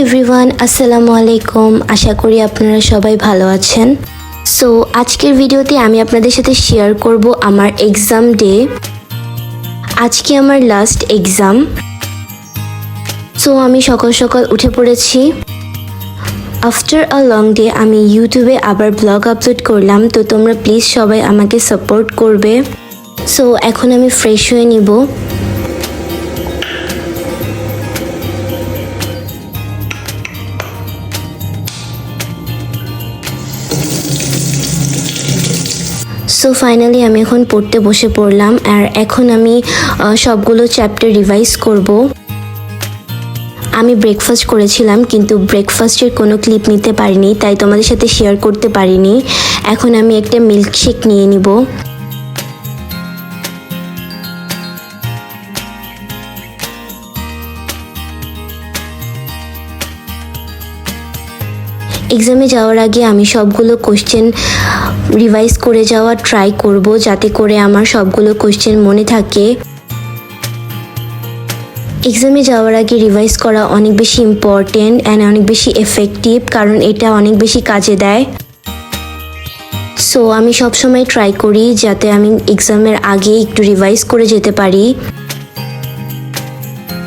Everyone, আসসালামু আলাইকুম। আশা করি আপনারা সবাই ভালো আছেন। সো আজকের ভিডিওতে আমি আপনাদের সাথে শেয়ার করব আমার এক্সাম ডে। আজকে আমার লাস্ট এক্সাম। সো আমি সকাল সকাল উঠে পড়েছি। আফটার আ লং ডে আমি ইউটিউবে আবার ব্লগ আপলোড করলাম, তো তোমরা প্লিজ সবাই আমাকে সাপোর্ট করবে। সো এখন আমি ফ্রেশ হয়ে নিব। সো ফাইনালি আমি এখন পড়তে বসে পড়লাম, আর এখন আমি সবগুলো চ্যাপ্টার রিভাইজ করব। আমি ব্রেকফাস্ট করেছিলাম, কিন্তু ব্রেকফাস্টের কোনো ক্লিপ নিতে পারিনি, তাই তোমাদের সাথে শেয়ার করতে পারিনি। এখন আমি একটা মিল্কশেক নিয়ে নিব। এক্সামে যাওয়ার আগে আমি সবগুলো কোশ্চেন রিভাইজ করে যাওয়া ট্রাই করব, যাতে করে আমার সবগুলো কোশ্চেন মনে থাকে। এক্সামে যাওয়ার আগে রিভাইজ করা অনেক বেশি ইম্পর্টেন্ট অ্যান্ড অনেক বেশি এফেক্টিভ, কারণ এটা অনেক বেশি কাজে দেয়। সো আমি সবসময় ট্রাই করি যাতে আমি এক্সামের আগে একটু রিভাইজ করে যেতে পারি।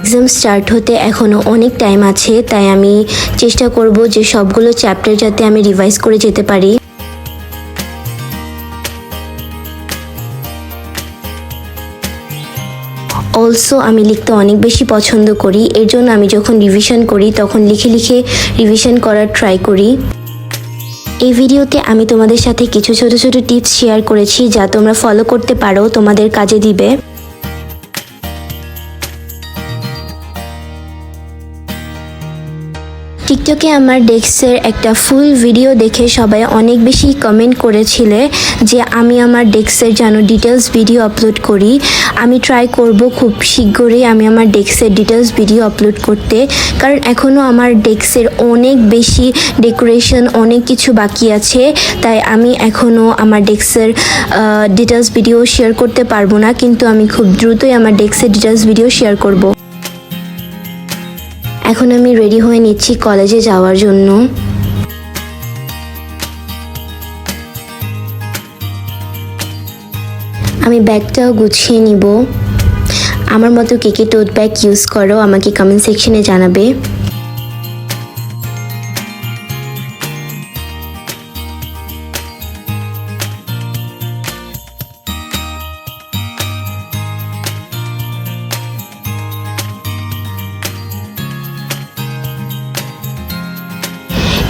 এক্সাম স্টার্ট হতে এখনও অনেক টাইম আছে, তাই আমি চেষ্টা করব যে সবগুলো চ্যাপ্টার যাতে আমি রিভাইজ করে যেতে পারি। অলসো আমি লিখতে অনেক বেশি পছন্দ করি, এর জন্য আমি যখন রিভিশন করি তখন লিখে লিখে রিভিশন করার ট্রাই করি। এই ভিডিওতে আমি তোমাদের সাথে কিছু ছোট ছোট টিপস শেয়ার করেছি, যা তোমরা ফলো করতে পারো, তোমাদের কাজে দিবে। টিকটকে আমার ডেস্কের একটা ফুল ভিডিও দেখে সবাই অনেক বেশি কমেন্ট করেছিলে যে আমি আমার ডেস্কের যেন ডিটেলস ভিডিও আপলোড করি। আমি ট্রাই করব খুব শীঘ্রই আমি আমার ডেস্কের ডিটেলস ভিডিও আপলোড করতে, কারণ এখনও আমার ডেস্কের অনেক বেশি ডেকোরেশন অনেক কিছু বাকি আছে, তাই আমি এখনও আমার ডেস্কের ডিটেলস ভিডিও শেয়ার করতে পারবো না, কিন্তু আমি খুব দ্রুতই আমার ডেস্কের ডিটেলস ভিডিও শেয়ার করব। এখন আমি রেডি হয়ে নিচ্ছি কলেজে যাওয়ার জন্য। আমি ব্যাগটাও গুছিয়ে নিব। আমার মতো কে কে টোট ব্যাগ ইউজ করো আমাকে কমেন্ট সেকশনে জানাবে।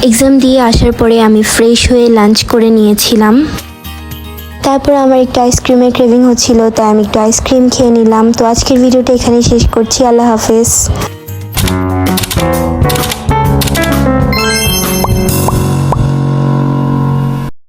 এক্সাম দিয়ে আসার পরে আমি ফ্রেশ হয়ে লাঞ্চ করে নিয়েছিলাম। তারপর আমার একটু আইসক্রিমের ক্রেভিং হচ্ছিল, তাই আমি একটু আইসক্রিম খেয়ে নিলাম। তো আজকের ভিডিওটা এখানেই শেষ করছি। আল্লাহ হাফেজ।